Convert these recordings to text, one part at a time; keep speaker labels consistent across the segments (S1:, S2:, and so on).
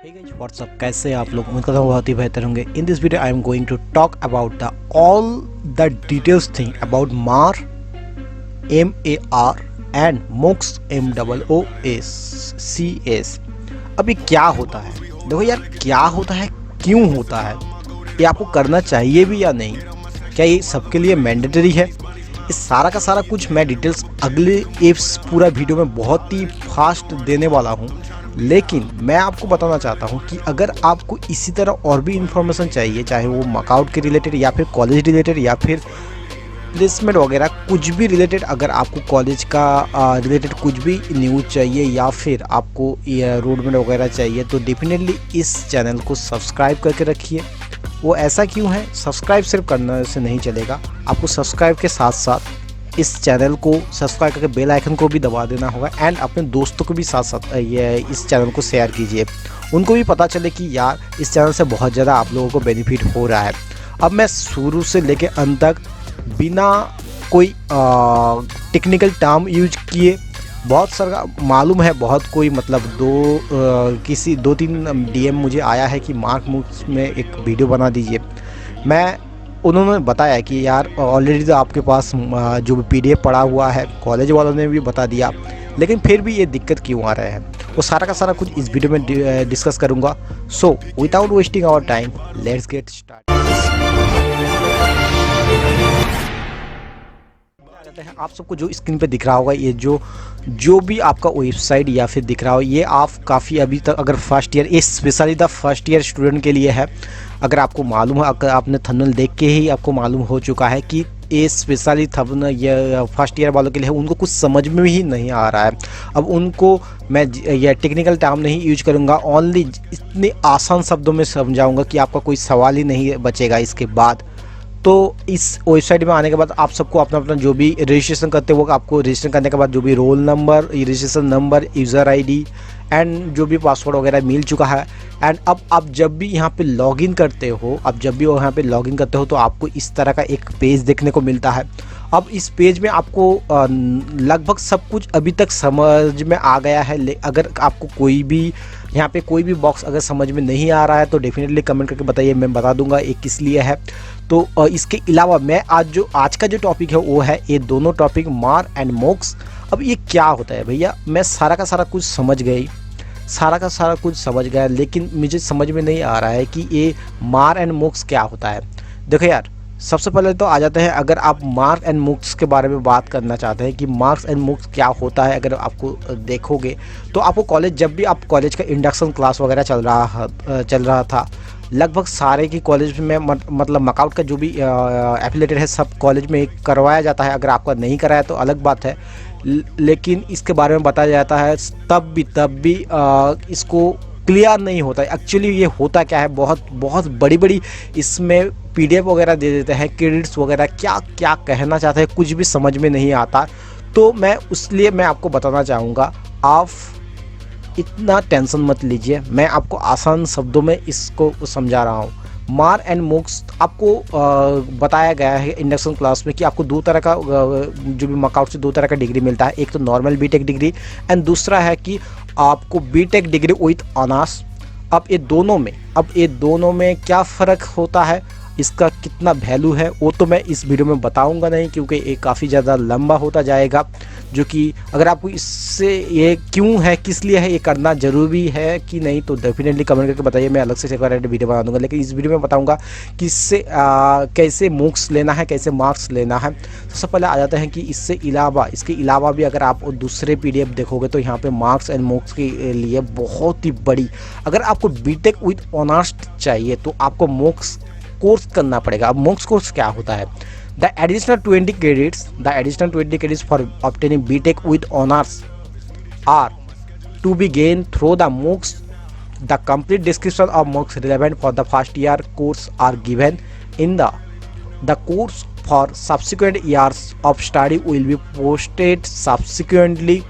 S1: Hey guys, what's up? कैसे हैं आप लोग? उम्मीद करता हूँ बहुत ही बेहतर होंगे। In this video I am going to talk about the all the details thing about MAR MAR and MOOCs MOOCs। अभी क्या होता है? देखो यार, क्या होता है, क्यों होता है, ये आपको करना चाहिए भी या नहीं, क्या ये सबके लिए मैंडेटरी है? इस सारा का सारा कुछ मैं डिटेल्स अगले इस पूरा वीडियो में बहुत ही फास्ट देने वाला हूँ। लेकिन मैं आपको बताना चाहता हूँ कि अगर आपको इसी तरह और भी इंफॉर्मेशन चाहिए, चाहे वो वर्कआउट के रिलेटेड या फिर कॉलेज रिलेटेड या फिर प्लेसमेंट वगैरह कुछ भी रिलेटेड, अगर आपको कॉलेज का रिलेटेड कुछ भी न्यूज़ चाहिए या फिर आपको रोड मैप वगैरह चाहिए, तो डेफिनेटली इस चैनल को सब्सक्राइब करके रखिए। वो ऐसा क्यों है? सब्सक्राइब सिर्फ करने से नहीं चलेगा, आपको सब्सक्राइब के साथ साथ इस चैनल को सब्सक्राइब करके बेल आइकन को भी दबा देना होगा एंड अपने दोस्तों को भी साथ साथ ये इस चैनल को शेयर कीजिए, उनको भी पता चले कि यार इस चैनल से बहुत ज़्यादा आप लोगों को बेनिफिट हो रहा है। अब मैं शुरू से लेके अंत तक बिना कोई टेक्निकल टर्म यूज किए, बहुत सारा मालूम है, बहुत कोई मतलब किसी 2-3 DM मुझे आया है कि मार्क मूक्स में एक वीडियो बना दीजिए। उन्होंने बताया कि यार ऑलरेडी तो आपके पास जो भी PDF पड़ा हुआ है, कॉलेज वालों ने भी बता दिया, लेकिन फिर भी ये दिक्कत क्यों आ रहे हैं, वो सारा का सारा कुछ इस वीडियो में डिस्कस करूँगा। So without wasting our time, let's get start. आप सबको जो स्क्रीन पे दिख रहा होगा, ये जो भी आपका वेबसाइट या फिर दिख रहा हो, ये आप काफ़ी अभी तक अगर फर्स्ट ईयर, ये specially the first year student के लिए है। अगर आपको मालूम है, अगर आपने थंबनेल देख के ही आपको मालूम हो चुका है कि ये स्पेशली थंबनेल ये फर्स्ट ईयर वालों के लिए है, उनको कुछ समझ में ही नहीं आ रहा है। अब उनको मैं ये टेक्निकल टर्म नहीं यूज करूँगा, ओनली इतने आसान शब्दों में समझाऊँगा कि आपका कोई सवाल ही नहीं बचेगा इसके बाद। तो इस वेबसाइट में आने के बाद आप सबको अपना अपना जो भी रजिस्ट्रेशन करते हो, आपको रजिस्ट्रेशन करने के बाद जो भी roll number, registration number, user ID and जो भी पासवर्ड वगैरह मिल चुका है। एंड अब आप जब भी यहाँ पे लॉगिन करते हो, तो आपको इस तरह का एक पेज देखने को मिलता है। अब इस पेज में आपको लगभग सब कुछ अभी तक समझ में आ गया है। अगर आपको कोई भी यहाँ पे कोई भी बॉक्स अगर समझ में नहीं आ रहा है तो डेफिनेटली कमेंट करके बताइए, मैं बता दूंगा ये किस लिए है। तो इसके अलावा मैं आज का जो टॉपिक है वो है ये दोनों टॉपिक, मार एंड मोक्स। अब ये क्या होता है भैया? मैं सारा का सारा कुछ समझ गया, लेकिन मुझे समझ में नहीं आ रहा है कि ये मार एंड मोक्स क्या होता है। देखो यार, सबसे पहले तो आ जाते हैं, अगर आप मार्क्स एंड मूक्स के बारे में बात करना चाहते हैं कि मार्क्स एंड मूक्स क्या होता है, अगर आपको देखोगे तो आपको कॉलेज, जब भी आप कॉलेज का इंडक्शन क्लास वगैरह चल रहा था, लगभग सारे की कॉलेज में मतलब वर्कआउट का जो भी एफिलेटेड है सब कॉलेज में करवाया जाता है। अगर आपका नहीं कराया तो अलग बात है, लेकिन इसके बारे में बताया जाता है, तब भी इसको क्लियर नहीं होता है एक्चुअली ये होता क्या है। बहुत बड़ी इसमें PDF वगैरह दे देते हैं, क्रेडिट्स वगैरह, क्या क्या कहना चाहते हैं कुछ भी समझ में नहीं आता। तो इसलिए मैं आपको बताना चाहूँगा, आप इतना टेंशन मत लीजिए, मैं आपको आसान शब्दों में इसको समझा रहा हूँ। मार एंड मूक्स आपको बताया गया है इंडक्शन क्लास में कि आपको दो तरह का जो भी वर्कआउट से दो तरह का डिग्री मिलता है। एक तो नॉर्मल BTech डिग्री एंड दूसरा है कि आपको BTech डिग्री विथ ऑनर्स। अब ये दोनों में क्या फ़र्क होता है, इसका कितना वैल्यू है, वो तो मैं इस वीडियो में बताऊंगा नहीं, क्योंकि ये काफ़ी ज़्यादा लंबा होता जाएगा। जो कि अगर आपको इससे ये क्यों है, किस लिए है, ये करना ज़रूरी है कि नहीं, तो डेफिनेटली कमेंट करके बताइए, मैं अलग से सेपरेट वीडियो बना दूंगा। लेकिन इस वीडियो में बताऊंगा कि इससे कैसे मूक्स लेना है, कैसे मार्क्स लेना है। सबसे पहले आ जाते हैं कि इसके अलावा भी अगर आप दूसरे PDF देखोगे तो यहाँ पे मार्क्स एंड मूक्स के लिए बहुत ही बड़ी, अगर आपको BTech विथ ऑनर्स चाहिए तो आपको मूक्स कोर्स करना पड़ेगा। अब मूक्स कोर्स क्या होता है? The additional 20 credits for obtaining BTech with honors are to be gained through the MOOCs. The complete description of MOOCs relevant for the first year course are given in the course for subsequent years of study will be posted subsequently.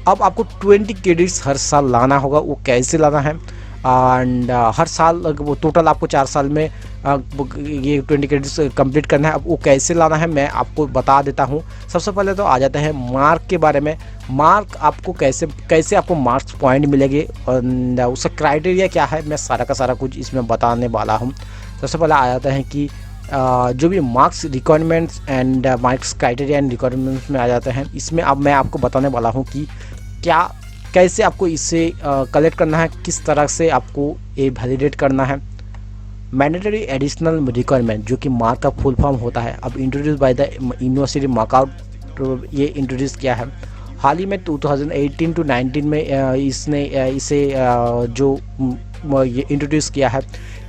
S1: अब आपको 20 credits हर साल लाना होगा। वो कैसे लाना है? And हर साल वो टोटल आपको 4 साल में ये 20 क्रेडिट्स कंप्लीट करना है। अब वो कैसे लाना है मैं आपको बता देता हूँ। सबसे पहले तो आ जाते हैं मार्क के बारे में। मार्क आपको कैसे कैसे आपको मार्क्स पॉइंट मिलेंगे और उसका क्राइटेरिया क्या है, मैं सारा का सारा कुछ इसमें बताने वाला हूँ। सबसे पहले आ जाता है कि जो भी marks requirements and marks criteria and requirements में आ जाते हैं। इसमें अब मैं आपको बताने वाला हूँ कि क्या कैसे आपको इसे कलेक्ट करना है, किस तरह से आपको ये वैलिडेट करना है। मैंडेटरी एडिशनल रिक्वायरमेंट जो कि मार्क का फुल फॉर्म होता है, अब इंट्रोड्यूस बाय द यूनिवर्सिटी मार्कआउट, ये इंट्रोड्यूस किया है हाल ही में 2018 टू 19 में इसने इसे जो ये इंट्रोड्यूस किया है।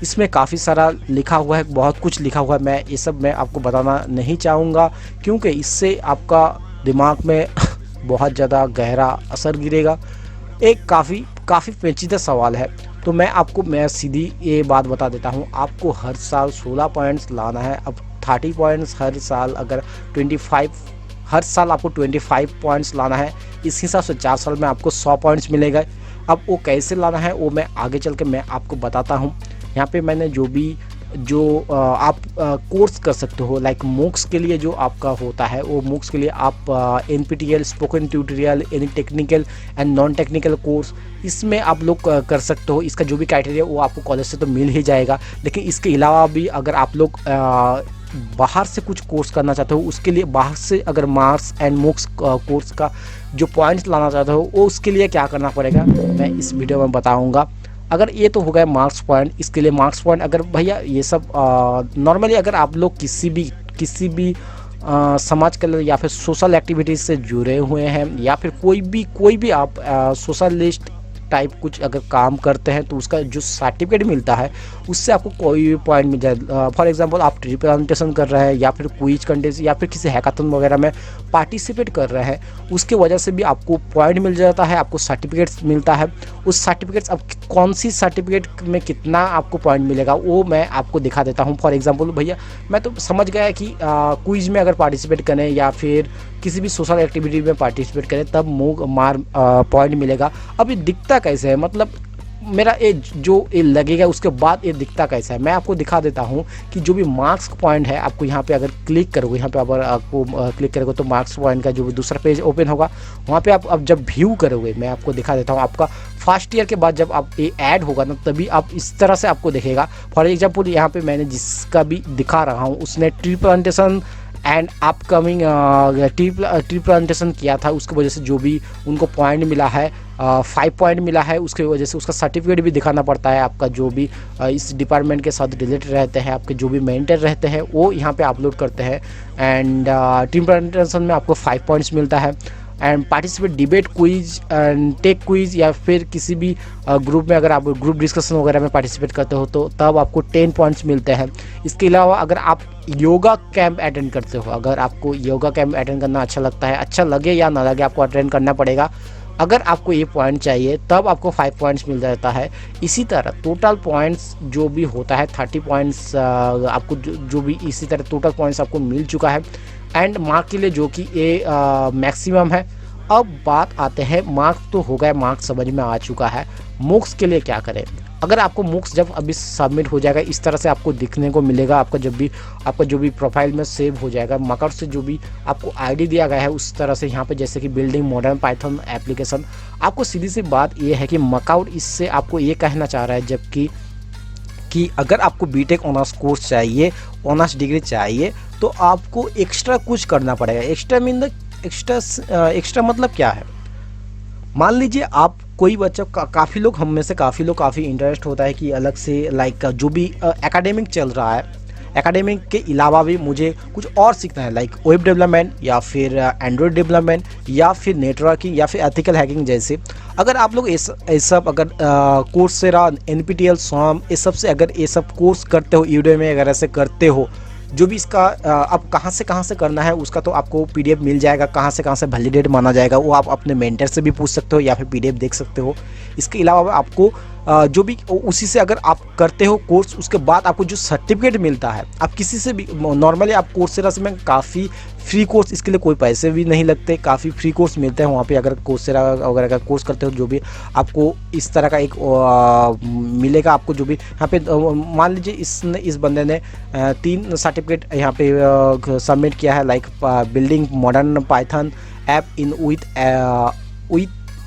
S1: इसमें काफ़ी सारा लिखा हुआ है, बहुत कुछ लिखा हुआ है, मैं ये सब मैं आपको बताना नहीं चाहूँगा क्योंकि इससे आपका दिमाग में बहुत ज़्यादा गहरा असर गिरेगा। एक काफ़ी पेचीदा सवाल है, तो मैं सीधी ये बात बता देता हूँ। आपको हर साल 16 पॉइंट्स लाना है। अब 30 पॉइंट्स हर साल, अगर 25 हर साल आपको 25 पॉइंट्स लाना है, इस हिसाब से 4 साल में आपको 100 पॉइंट्स मिलेगा। अब वो कैसे लाना है वो मैं आगे चल के मैं आपको बताता हूँ। यहाँ पे मैंने जो आप कोर्स कर सकते हो, लाइक मूक्स के लिए जो आपका होता है, वो मूक्स के लिए आप NPTEL spoken tutorial, any technical and non technical course, इसमें आप लोग कर सकते हो। इसका जो भी क्राइटेरिया वो आपको कॉलेज से तो मिल ही जाएगा, लेकिन इसके अलावा भी अगर आप लोग बाहर से कुछ कोर्स करना चाहते हो, उसके लिए बाहर से अगर मार्क्स एंड मूक्स कोर्स का जो पॉइंट्स लाना चाहते हो, वो उसके लिए क्या करना पड़ेगा मैं इस वीडियो में बताऊंगा। अगर ये तो हो गया मार्क्स पॉइंट, इसके लिए मार्क्स पॉइंट अगर भैया ये सब नॉर्मली अगर आप लोग किसी भी समाज कल्याण या फिर सोशल एक्टिविटीज़ से जुड़े हुए हैं, या फिर कोई भी आप सोशलिस्ट टाइप कुछ अगर काम करते हैं, तो उसका जो सर्टिफिकेट मिलता है उससे आपको कोई भी पॉइंट मिल जाए। फॉर एग्जांपल आप ट्री प्लांटेशन कर रहे हैं, या फिर क्विज कंटेस्ट, या फिर किसी हैकाथन वगैरह में पार्टिसिपेट कर रहे हैं, उसके वजह से भी आपको पॉइंट मिल जाता है, आपको सर्टिफिकेट्स मिलता है। उस सर्टिफिकेट्स, अब कौन सी सर्टिफिकेट में कितना आपको पॉइंट मिलेगा वो मैं आपको दिखा देता हूँ। फॉर एग्जाम्पल भैया मैं तो समझ गया कि क्विज में अगर पार्टिसिपेट करें या फिर किसी भी सोशल एक्टिविटी में पार्टिसिपेट करें तब पॉइंट मिलेगा। अब ये दिखता कैसे है, मतलब मेरा ये जो ये लगेगा उसके बाद ये दिखता कैसा है, मैं आपको दिखा देता हूँ कि जो भी मार्क्स पॉइंट है, आपको यहाँ पे अगर क्लिक करोगे, यहाँ पे अगर आपको क्लिक करोगे तो मार्क्स पॉइंट का जो भी दूसरा पेज ओपन होगा, वहाँ पे आप अब जब व्यू करोगे, मैं आपको दिखा देता हूँ। आपका फर्स्ट ईयर के बाद जब आप ये ऐड होगा ना, तभी आप इस तरह से आपको दिखेगा। फॉर एग्जाम्पल यहाँ पे मैंने जिसका भी दिखा रहा हूँ, उसने tree plantation and upcoming tree plantation किया था, उसकी वजह से जो भी उनको पॉइंट मिला है 5 पॉइंट मिला है, उसकी वजह से उसका सर्टिफिकेट भी दिखाना पड़ता है। आपका जो भी इस डिपार्टमेंट के साथ रिलेटेड रहते हैं, आपके जो भी मेंटर रहते हैं, वो यहाँ पे अपलोड करते हैं। एंड ट्री प्लांटेशन में आपको 5 पॉइंट्स मिलता है। And participate debate quiz and take quiz, या फिर किसी भी ग्रुप में अगर आप ग्रुप डिस्कशन वगैरह में पार्टिसिपेट करते हो तो तब आपको 10 पॉइंट्स मिलते हैं। इसके अलावा अगर आप योगा कैंप अटेंड करते हो, अगर आपको योगा कैंप अटेंड करना अच्छा लगता है, अच्छा लगे या ना लगे, आपको अटेंड करना पड़ेगा। अगर आपको ये पॉइंट चाहिए तब आपको 5 पॉइंट्स मिल जाता है। इसी तरह टोटल पॉइंट्स जो भी होता है 30 पॉइंट्स आपको जो भी इसी तरह टोटल पॉइंट्स आपको मिल चुका है। एंड मार्क के लिए जो कि ये मैक्सिमम है। अब बात आते हैं, मार्क्स तो हो गए, मार्क्स समझ में आ चुका है, मूक्स के लिए क्या करें। अगर आपको मूक्स जब अभी सबमिट हो जाएगा, इस तरह से आपको दिखने को मिलेगा। आपका जो भी प्रोफाइल में सेव हो जाएगा, मार्कआउट से जो भी आपको आईडी दिया गया है उस तरह से यहाँ पे, जैसे कि बिल्डिंग मॉडर्न पाइथन एप्लीकेशन। आपको सीधी सी बात ये है कि मार्कआउट इससे आपको ये कहना चाह रहा है, जबकि कि अगर आपको बीटेक ऑनर्स कोर्स चाहिए, ऑनर्स डिग्री चाहिए, तो आपको एक्स्ट्रा कुछ करना पड़ेगा। एक्स्ट्रा मतलब क्या है, मान लीजिए आप कोई बच्चा काफ़ी लोग, हम में से काफ़ी लोग काफ़ी इंटरेस्ट होता है कि अलग से लाइक जो भी एकेडमिक चल रहा है, एकेडमिक के अलावा भी मुझे कुछ और सीखना है, लाइक वेब डेवलपमेंट या फिर एंड्रॉयड डेवलपमेंट या फिर नेटवर्किंग या फिर एथिकल हैकिंग जैसे। अगर आप लोग ये सब अगर कोर्सेरा, NPTEL, SWARM, ये सब से अगर ये सब कोर्स करते हो, यूडेमी वगैरह से करते हो, जो भी इसका अब कहाँ से करना है उसका तो आपको PDF मिल जाएगा, कहाँ से वैलिडेट माना जाएगा वो आप अपने मेंटर से भी पूछ सकते हो या फिर PDF देख सकते हो। इसके अलावा आपको जो भी उसी से अगर आप करते हो कोर्स, उसके बाद आपको जो सर्टिफिकेट मिलता है, आप किसी से भी नॉर्मली आप कोर्सेरा से में काफ़ी फ्री कोर्स, इसके लिए कोई पैसे भी नहीं लगते, काफ़ी फ्री कोर्स मिलते हैं वहाँ पे। अगर कोर्सेरा वगैरह का कोर्स करते हो जो भी आपको इस तरह का एक मिलेगा आपको, जो भी यहाँ पे मान लीजिए इस बंदे ने 3 सर्टिफिकेट यहाँ पे सबमिट किया है, like building modern Python app in with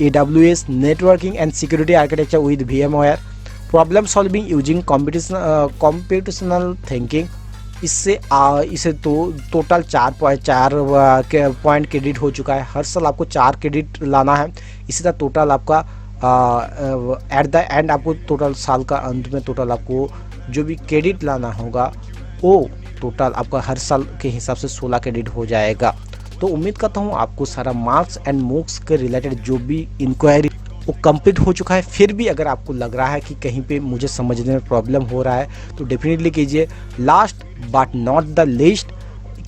S1: AWS, networking and security architecture with VMware, problem solving using computational thinking। इसे तो टोटल 4 पॉइंट क्रेडिट हो चुका है। हर साल आपको 4 क्रेडिट लाना है। इसी तरह टोटल आपका एट द एंड आपको टोटल साल का अंत में टोटल आपको जो भी क्रेडिट लाना होगा वो टोटल आपका हर साल के हिसाब से 16 क्रेडिट हो जाएगा। तो उम्मीद करता हूँ आपको सारा मार्क्स एंड मूक्स के रिलेटेड जो भी इंक्वायरी वो कंप्लीट हो चुका है। फिर भी अगर आपको लग रहा है कि कहीं पे मुझे समझने में प्रॉब्लम हो रहा है तो डेफिनेटली कीजिए। Last but not the least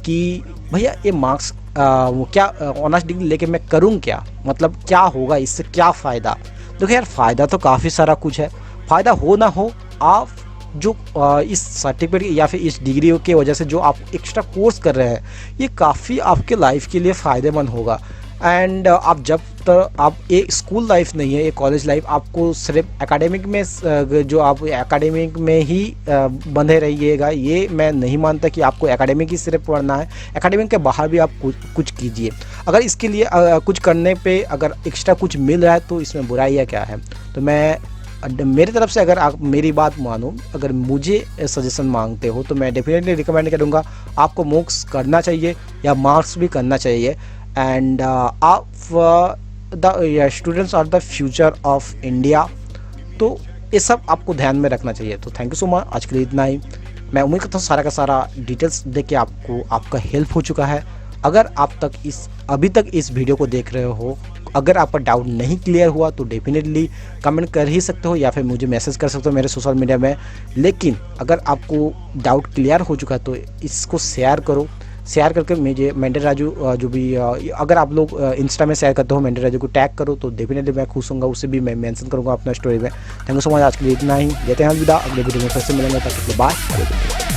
S1: कि भैया ये मार्क्स वो क्या ऑनर्स डिग्री लेके मैं करूँ क्या, मतलब क्या होगा, इससे क्या फ़ायदा। देखो यार, फ़ायदा तो काफ़ी सारा कुछ है। फ़ायदा हो ना हो, आप जो इस सर्टिफिकेट या फिर इस डिग्री के वजह से जो आप एक्स्ट्रा कोर्स कर रहे हैं, ये काफ़ी आपके लाइफ के लिए फ़ायदेमंद होगा। एंड आप जब तक आप एक स्कूल लाइफ नहीं है, एक कॉलेज लाइफ, आपको सिर्फ एकेडमिक में जो आप एकेडमिक में ही बंधे रहिएगा, ये मैं नहीं मानता कि आपको एकेडमिक ही सिर्फ पढ़ना है। एकेडमिक के बाहर भी आप कुछ कीजिए। अगर इसके लिए कुछ करने पे अगर एक्स्ट्रा कुछ मिल रहा है तो इसमें बुराई क्या है। तो मेरी तरफ से अगर आप मेरी बात मानो, अगर मुझे सजेशन मांगते हो तो मैं डेफिनेटली रिकमेंड करूँगा आपको मूक्स करना चाहिए या मार्क्स भी करना चाहिए। एंड आप the students are the future of India, तो ये सब आपको ध्यान में रखना चाहिए। तो थैंक यू सो मच, आज के लिए इतना ही। मैं उम्मीद करता हूँ सारा का सारा डिटेल्स देख के आपको आपका हेल्प हो चुका है। अगर आप अभी तक इस वीडियो को देख रहे हो, अगर आपका डाउट नहीं क्लियर हुआ तो डेफिनेटली कमेंट कर ही सकते हो या फिर मुझे मैसेज कर सकते हो मेरे सोशल मीडिया में। लेकिन अगर आपको डाउट क्लियर हो चुका है तो इसको शेयर करो। शेयर करके मुझे मेंटर राजू जो भी अगर आप लोग इंस्टा में शेयर करते हो मेंटर राजू को टैग करो तो डेफिनेटली मैं खुश होऊंगा, उसे भी मैं मेंशन करूँगा अपना स्टोरी में। थैंक यू सो मच, आज के लिए इतना ही। लेते हैं अलविदा, अगले वीडियो में फिर से मिलेंगे। तब तक बाय।